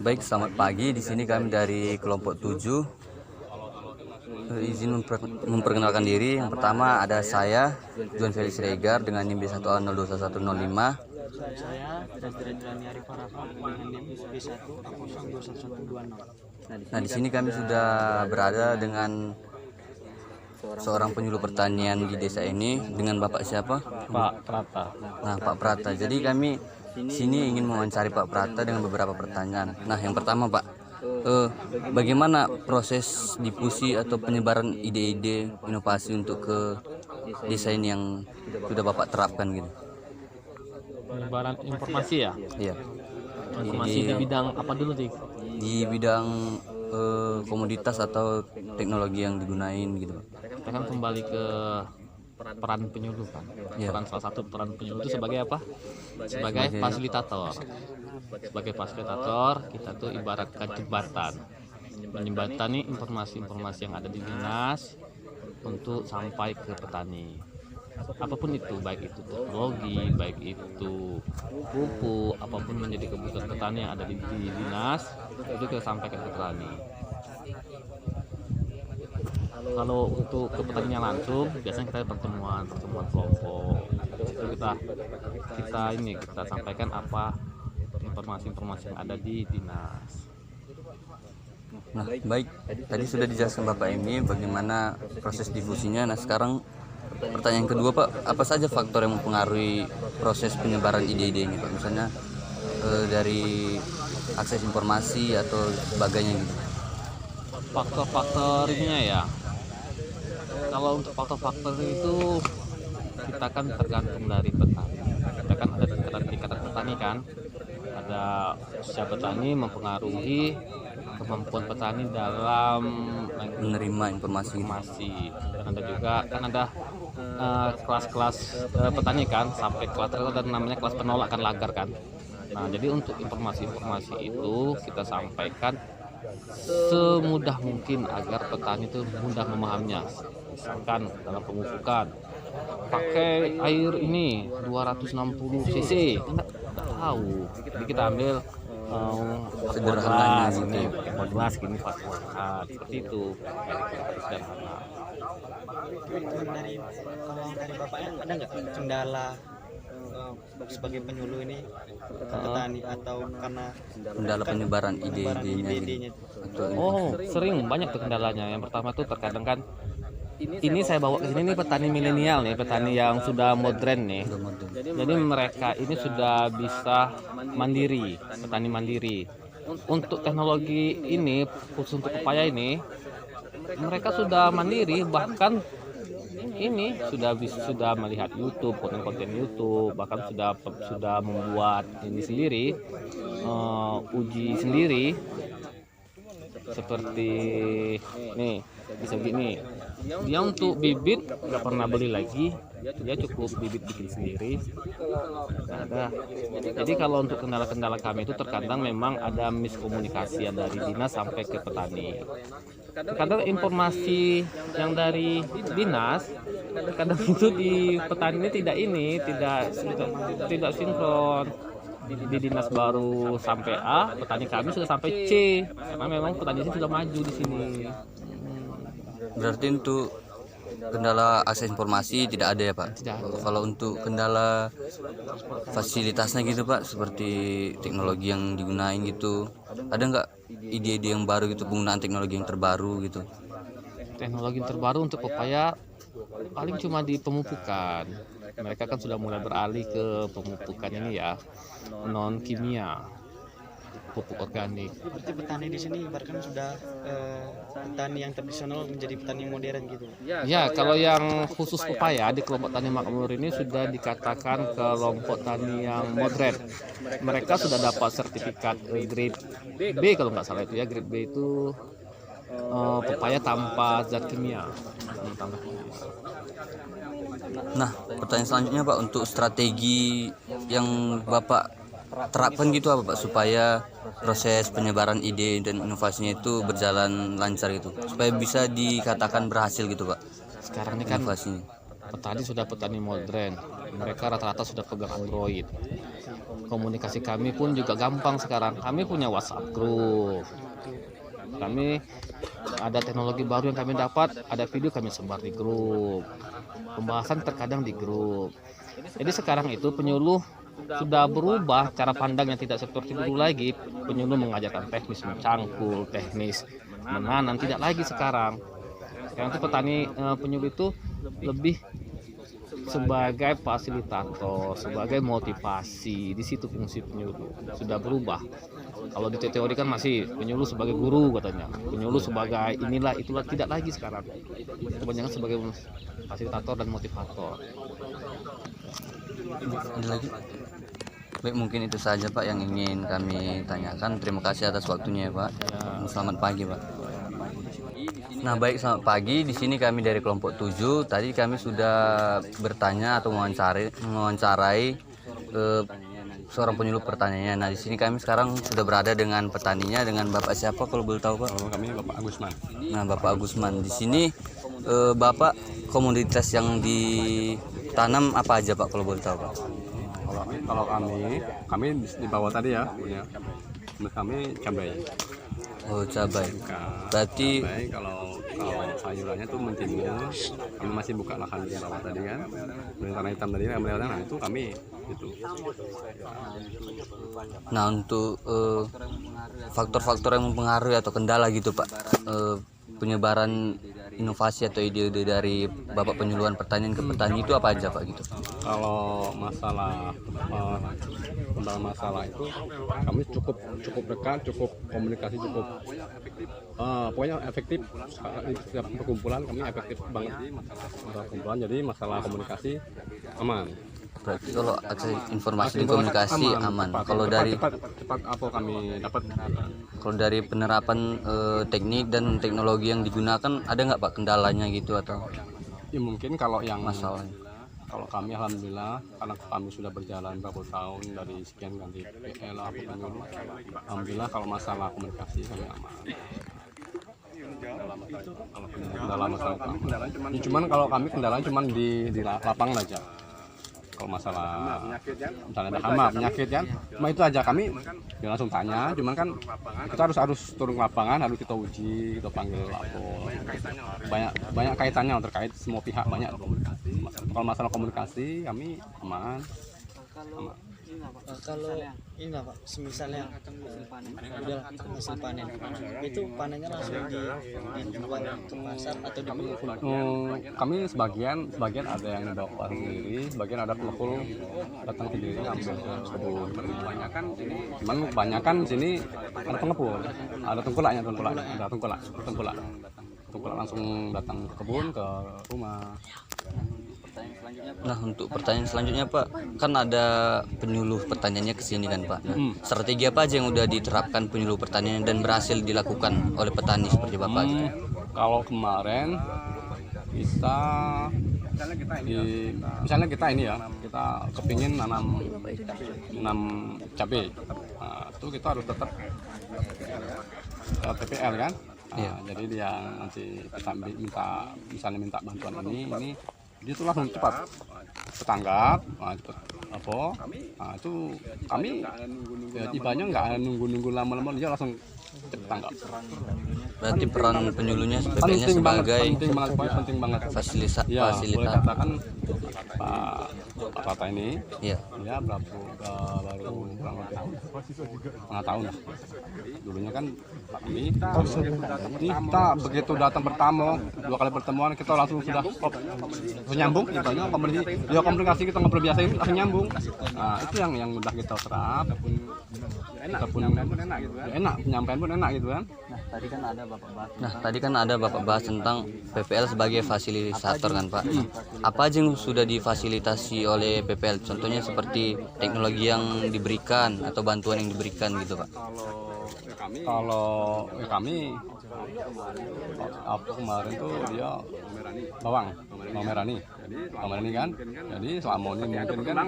Baik, selamat pagi. Di sini kami dari kelompok 7. Izin memperkenalkan diri. Yang pertama ada saya, John Felix Regar dengan NIM B1A021105. Saya Desdirendrani Arif Arafa dengan NIM B1A021120. Nah, di sini kami sudah berada dengan seorang penyuluh pertanian di desa ini dengan Bapak siapa? Pak Prata. Nah, Pak Prata. Jadi kami sini ingin mewawancari Pak Prata dengan beberapa pertanyaan. Nah, yang pertama Pak, bagaimana proses difusi atau penyebaran ide-ide inovasi untuk ke desa ini yang sudah Bapak terapkan gitu? Penyebaran informasi ya? Iya. Informasi di bidang apa dulu sih? Di bidang komoditas atau teknologi yang digunain gitu. Kita kan kembali ke peran penyuluh kan. Iya. Peran salah satu peran penyuluh itu sebagai apa? Sebagai fasilitator. Sebagai fasilitator kita tuh ibaratkan jembatan. Menjembatani informasi-informasi yang ada di dinas untuk sampai ke petani. Apapun itu, baik itu teknologi, baik itu pupuk, apapun menjadi kebutuhan petani yang ada di dinas, itu kita sampaikan ke petani. Kalau untuk ke petaninya langsung, biasanya kita pertemuan kelompok. Itu kita sampaikan apa informasi-informasi yang ada di dinas. Nah, baik. Tadi sudah dijelaskan Bapak ini bagaimana proses difusinya. Nah, sekarang pertanyaan kedua Pak, apa saja faktor yang mempengaruhi proses penyebaran ide-ide ini Pak? Misalnya dari akses informasi atau sebagainya gitu. Faktor-faktornya ya. Kalau untuk faktor-faktor itu kita kan tergantung dari petani. Kita kan ada tingkatan petani kan. Ada usia petani mempengaruhi kemampuan petani dalam Menerima informasi. Dan ada juga kan ada kelas-kelas petani kan, sampai kelas itu ada namanya kelas penolak kan, lagar kan. Nah, jadi untuk informasi-informasi itu kita sampaikan semudah mungkin agar petani itu mudah memahaminya. Misalkan dalam pemupukan pakai air ini 260 cc, kan nggak tahu. Jadi kita ambil Sederhananya ini gitu. pakai 14 gini fosforat seperti itu, sederhana. Dari kalau dari bapaknya ada nggak kendala sebagai penyuluh ini ke petani atau karena Kendala penyebaran ide-idenya gitu. ide-idenya Atau Oh, sering banyak tuh kendalanya. Yang pertama tuh terkadang kan ini saya bawa ke sini nih petani milenial nih, petani yang sudah modern nih. Jadi mereka ini sudah bisa mandiri, petani mandiri. Untuk teknologi ini, khusus untuk pepaya ini, mereka sudah mandiri, bahkan ini sudah melihat YouTube, konten-konten YouTube, bahkan sudah membuat ini sendiri, uji sendiri, seperti nih bisa gini. Dia untuk bibit nggak pernah beli lagi, dia cukup bibit bikin sendiri. Ada. Jadi kalau untuk kendala-kendala kami itu terkadang memang ada miskomunikasi dari dinas sampai ke petani. Kadang informasi yang dari dinas, kadang itu di petani ini tidak sinkron. Di dinas baru sampai A, petani kami sudah sampai C, karena memang petani ini sudah maju di sini. Berarti untuk kendala akses informasi tidak ada ya Pak? Tidak ada. Kalau untuk kendala fasilitasnya gitu Pak, seperti teknologi yang digunain gitu, ada nggak ide-ide yang baru gitu, penggunaan teknologi yang terbaru gitu? Teknologi terbaru untuk pepaya paling cuma di pemupukan. Mereka kan sudah mulai beralih ke pemupukan ini ya, non kimia, pupuk organik. berarti petani di sini ibaratkan sudah petani yang tradisional menjadi petani modern gitu. Ya, kalau yang khusus pepaya di kelompok tani makmur ini sudah dikatakan kelompok tani yang modern. Mereka sudah dapat sertifikat grade B kalau nggak salah itu ya, grade B itu pepaya tanpa zat kimia. Nah, pertanyaan selanjutnya Pak, untuk strategi yang Bapak terapkan gitu apa Pak, supaya proses penyebaran ide dan inovasinya itu berjalan lancar gitu, supaya bisa dikatakan berhasil gitu Pak Sekarang ini kan inovasinya. petani sudah petani modern. mereka rata-rata sudah pegang Android. Komunikasi kami pun juga gampang sekarang. Kami punya WhatsApp group. Kami ada teknologi baru yang kami dapat, ada video kami sebar di grup. Pembahasan terkadang di grup. Jadi sekarang itu penyuluh sudah berubah cara pandangnya, tidak seperti dulu lagi. Penyuluh mengajarkan teknis mencangkul, teknis menanam, tidak lagi sekarang. Sekarang itu petani penyuluh itu lebih sebagai fasilitator, sebagai motivasi. Di situ fungsi penyuluh sudah berubah. Kalau di teori kan masih penyuluh sebagai guru katanya, penyuluh sebagai inilah itulah, tidak lagi sekarang. Kebanyakan sebagai fasilitator dan motivator. Ada lagi? Baik, mungkin itu saja Pak yang ingin kami tanyakan. Terima kasih atas waktunya ya Pak. Selamat pagi Pak. Nah baik, selamat pagi. Di sini kami dari kelompok 7. Tadi kami sudah bertanya atau mewawancarai seorang penyuluh pertaniannya. Nah di sini kami sekarang sudah berada dengan petaninya, dengan Bapak siapa kalau boleh tahu Pak? Kami Bapak Agusman. Nah Bapak Agusman, di sini Bapak komoditas yang ditanam apa aja Pak kalau boleh tahu Pak? Kalau kami di bawah tadi ya punya. Kami cabai. Oh cabai. Berarti Cabai, kalau sayurannya tuh mentimun. Kami masih buka lahan di bawah tadi kan. Tanah hitam tadi kami lewat, nah itu kami itu. nah untuk faktor-faktor yang mempengaruhi atau kendala gitu Pak, penyebaran inovasi atau ide-ide dari Bapak penyuluhan pertanian ke petani itu apa aja Pak gitu? Kalau masalah itu kami cukup dekat, cukup komunikasi, cukup pokoknya efektif. Setiap perkumpulan kami efektif banget perkumpulan, jadi masalah komunikasi aman. Berarti kalau akses informasi dan komunikasi aman. Kalau dari cepat apa kami dapat. Kalau dari penerapan teknik dan teknologi yang digunakan ada nggak Pak kendalanya gitu atau Ya mungkin kalau yang masalahnya? kalau kami alhamdulillah karena kami sudah berjalan berapa tahun dari sekian ganti PL apa penyuluh, alhamdulillah kalau masalah komunikasi kami aman. Kendala masalah itu aman. Ya, cuman kalau kami kendala cuman di lapangan aja. Kalau masalah misalnya ada hama penyakit kan, cuma itu aja kami ya langsung tanya. Cuman kan kita harus turun ke lapangan, harus kita uji, kita panggil lapor. Banyak kaitannya terkait semua pihak banyak. Kalau masalah komunikasi kami aman. Kalau ini Pak, misalnya udah hasil panen, itu panennya langsung dijual ke pasar atau dibeli? Kami sebagian ada yang bawa sendiri, sebagian ada pelukul datang sendiri ngambil ke kebun. Cuman kebanyakan sini ada pengepul, ada tengkulaknya, ada tengkulak langsung datang ke kebun, ke rumah. Nah untuk pertanyaan selanjutnya Pak, kan ada penyuluh pertaniannya ke sini kan Pak. Nah, strategi apa aja yang udah diterapkan penyuluh pertanian dan berhasil dilakukan oleh petani seperti Bapak gitu? Kalau kemarin kita misalnya kita ini ya, kita kepingin nanam cabai, nah, itu kita harus tetap TPL kan. Nah, jadi dia nanti kita minta bantuan ini dia tuh langsung cepat tertanggap, cepat apa, nah itu kami ya, tibanya nggak nunggu lama-lama, dia langsung cepat tanggap. Berarti peran penyuluhnya PPL-nya sebagai penting banget fasilitator. Ya, boleh katakan Pak Tata ini Iya. dia baru kurang lebih setengah tahun lah. Dulunya kan Pak ini kita begitu datang pertama, 2 kali pertemuan kita langsung sudah nyambung, ibaratnya komunikasi kita ngobrol biasa ini langsung nyambung. Nah itu yang udah kita serap. Kita pun enak, penyampaian pun enak gitu kan. Nah tadi kan ada Bapak bahas tentang PPL sebagai fasilitator kan Pak. Apa aja yang sudah difasilitasi oleh PPL? Contohnya seperti teknologi yang diberikan atau bantuan yang diberikan gitu Pak. Kalau kami apa kemarin tuh dia bawang bawang merah nih kan. Jadi selama ini mungkin kan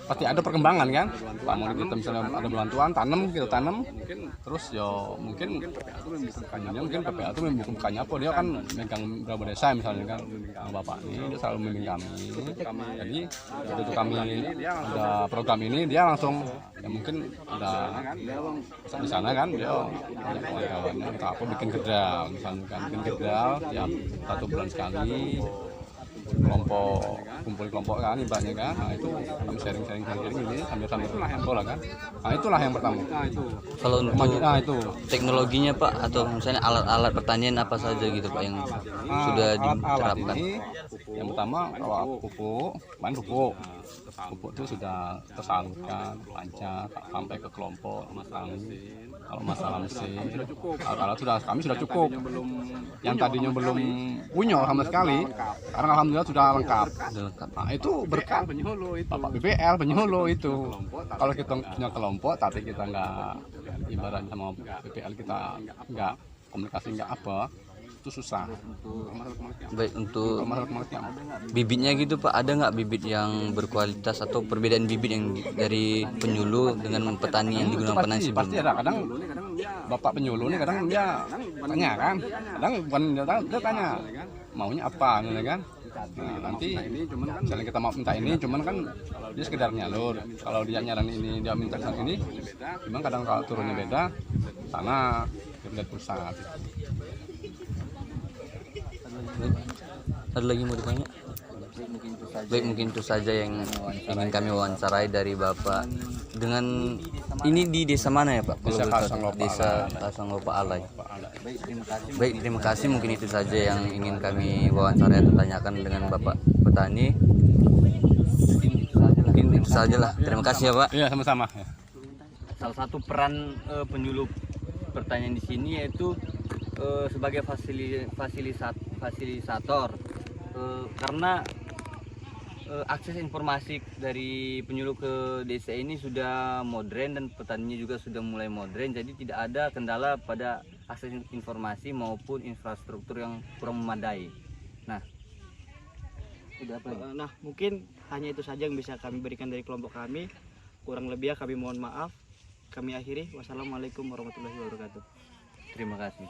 pasti ada perkembangan kan. Selama ini kita misalnya ada bantuan kita tanam, terus ya mungkin kayaknya mungkin PPA itu bukannya apa, dia kan megang beberapa desa misalnya kan. Bapak ini dia selalu membimbing kami. Jadi begitu kami ada program ini, dia langsung ya mungkin udah di sana kan, dia banyak kawan-kawannya entah apa bikin gedal misalnya kan, bikin gedal tiap 1 bulan sekali, kumpul kelompok kan ibaratnya kan. Nah itu kami sharing ini sambil sekolah kan. Nah itulah yang pertama. Kalau untuk Itu teknologinya Pak, atau misalnya alat-alat pertanian apa saja gitu Pak yang sudah alat-alat diterapkan? ini yang pertama kalau pupuk itu sudah tersalurkan lancar sampai ke kelompok. Kalau masalah mesin, alat-alat kami sudah cukup. Yang tadinya belum punya sama sekali, sekarang alhamdulillah sudah lengkap. Nah, itu berkat Bapak BPL penyuluh itu. Kalau kita punya kelompok tapi kita nggak ibaratnya sama BPL, kita nggak komunikasi nggak apa, itu susah. Baik, untuk bibitnya gitu Pak, ada nggak bibit yang berkualitas atau perbedaan bibit yang dari penyuluh dengan petani yang digunakan petani Pasti sebelumnya? ada. Kadang Bapak penyuluh ini kadang dia tanya kan, kadang bukan dia tanya maunya apa gitu kan. Nah, nanti misalnya kita mau minta ini, cuman kan dia sekedar nyalur. Kalau dia nyaran ini, dia minta ini, cuman kadang kalau turunnya beda, sana kita lihat pusat. Ada lagi mau ditanya? Baik, mungkin itu saja yang ingin kami wawancarai dari Bapak. Dengan ini di desa mana ya Pak? Desa Kasanglopa Desa Kasanglopa Alai. Baik, terima kasih. Mungkin itu saja yang ingin kami wawancarai atau tanyakan dengan Bapak petani. Mungkin itu saja lah. Terima kasih ya Pak. Iya, sama-sama. Salah satu peran penyuluh pertanian di sini yaitu sebagai fasilitator, karena akses informasi dari penyuluh ke desa ini sudah modern dan petaninya juga sudah mulai modern, jadi tidak ada kendala pada akses informasi maupun infrastruktur yang kurang memadai. Nah, Mungkin hanya itu saja yang bisa kami berikan dari kelompok kami. Kurang lebih kami mohon maaf. Kami akhiri. Wassalamualaikum warahmatullahi wabarakatuh. terima kasih.